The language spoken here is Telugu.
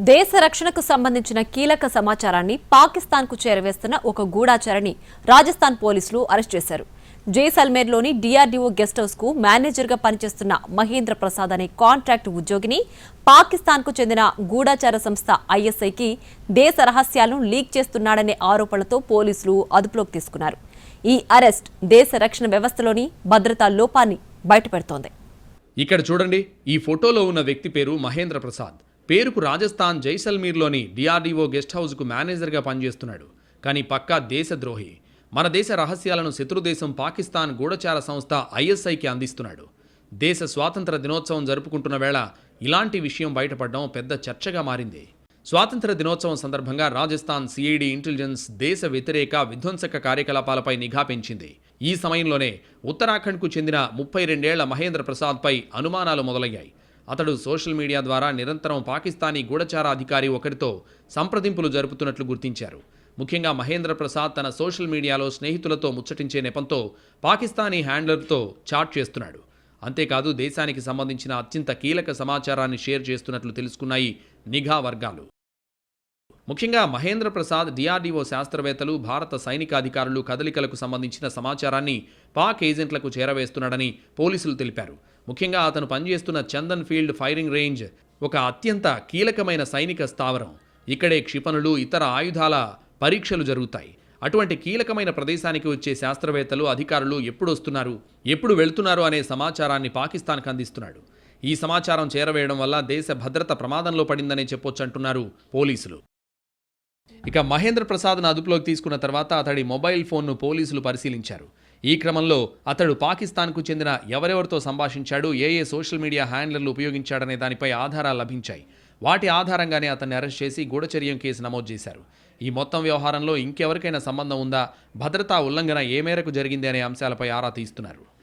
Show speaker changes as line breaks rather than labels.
దేశ రక్షణకు సంబంధించిన కీలక సమాచారాన్ని పాకిస్తాన్కు చేరవేస్తున్న ఒక గూఢాచారిని రాజస్థాన్ పోలీసులు అరెస్ట్ చేశారు. జైసల్మేర్లోని డిఆర్డీఓ గెస్ట్ హౌస్ కు మేనేజర్గా పనిచేస్తున్న మహేంద్ర ప్రసాద్ అనే కాంట్రాక్ట్ ఉద్యోగిని పాకిస్తాన్కు చెందిన గూఢాచార సంస్థ ఐఎస్ఐకి దేశ రహస్యాలను లీక్ చేస్తున్నాడనే ఆరోపణలతో పోలీసులు అదుపులోకి తీసుకున్నారు. ఈ అరెస్ట్ దేశ రక్షణ వ్యవస్థలోని భద్రతా లోపాన్ని బయటపెడుతోంది.
ఇక్కడ చూడండి, ఈ ఫోటోలో ఉన్న వ్యక్తి పేరు మహేంద్ర ప్రసాద్. పేరుకు రాజస్థాన్ జైసల్మీర్లోని డిఆర్డీఓ గెస్ట్ హౌస్కు మేనేజర్గా పనిచేస్తున్నాడు. కానీ పక్కా దేశద్రోహి. మన దేశ రహస్యాలను శత్రుదేశం పాకిస్తాన్ గూఢచార సంస్థ ఐఎస్ఐకి అందిస్తున్నాడు. దేశ స్వాతంత్ర దినోత్సవం జరుపుకుంటున్న వేళ ఇలాంటి విషయం బయటపడడం పెద్ద చర్చగా మారింది. స్వాతంత్ర దినోత్సవం సందర్భంగా రాజస్థాన్ సిఐడి ఇంటెలిజెన్స్ దేశ వ్యతిరేక విధ్వంసక కార్యకలాపాలపై నిఘా పెంచింది. ఈ సమయంలోనే ఉత్తరాఖండ్కు చెందిన 32 ఏళ్ల మహేంద్ర ప్రసాద్పై అనుమానాలు మొదలయ్యాయి. అతడు సోషల్ మీడియా ద్వారా నిరంతరం పాకిస్తానీ గూఢచార అధికారి ఒకరితో సంప్రదింపులు జరుపుతున్నట్లు గుర్తించారు. ముఖ్యంగా మహేంద్ర ప్రసాద్ తన సోషల్ మీడియాలో స్నేహితులతో ముచ్చటించే నెపంతో పాకిస్తానీ హ్యాండ్లర్తో చాట్ చేస్తున్నాడు. అంతేకాదు దేశానికి సంబంధించిన అత్యంత కీలక సమాచారాన్ని షేర్ చేస్తున్నట్లు తెలుసుకున్నాయి నిఘా వర్గాలు. ముఖ్యంగా మహేంద్ర ప్రసాద్ డిఆర్డీఓ శాస్త్రవేత్తలు, భారత సైనిక అధికారులు కదలికలకు సంబంధించిన సమాచారాన్ని పాక్ ఏజెంట్లకు చేరవేస్తున్నాడని పోలీసులు తెలిపారు. ముఖ్యంగా అతను పనిచేస్తున్న చందన్ ఫీల్డ్ ఫైరింగ్ రేంజ్ ఒక అత్యంత కీలకమైన సైనిక స్థావరం. ఇక్కడే క్షిపణులు, ఇతర ఆయుధాల పరీక్షలు జరుగుతాయి. అటువంటి కీలకమైన ప్రదేశానికి వచ్చే శాస్త్రవేత్తలు, అధికారులు ఎప్పుడు వస్తున్నారు, ఎప్పుడు వెళ్తున్నారు అనే సమాచారాన్ని పాకిస్తాన్కు అందిస్తున్నాడు. ఈ సమాచారం చేరవేయడం వల్ల దేశ భద్రత ప్రమాదంలో పడిందనే చెప్పొచ్చంటున్నారు పోలీసులు. ఇక మహేంద్ర ప్రసాద్ను అదుపులోకి తీసుకున్న తర్వాత అతడి మొబైల్ ఫోన్ను పోలీసులు పరిశీలించారు. ఈ క్రమంలో అతడు పాకిస్తాన్కు చెందిన ఎవరెవరితో సంభాషించాడు, ఏ సోషల్ మీడియా హ్యాండ్లర్లు ఉపయోగించాడనే దానిపై ఆధారాలు లభించాయి. వాటి ఆధారంగానే అతన్ని అరెస్ట్ చేసి గూఢచర్యం కేసు నమోదు చేశారు. ఈ మొత్తం వ్యవహారంలో ఇంకెవరికైనా సంబంధం ఉందా, భద్రతా ఉల్లంఘన ఏ మేరకు జరిగింది అనే అంశాలపై ఆరా తీస్తున్నారు.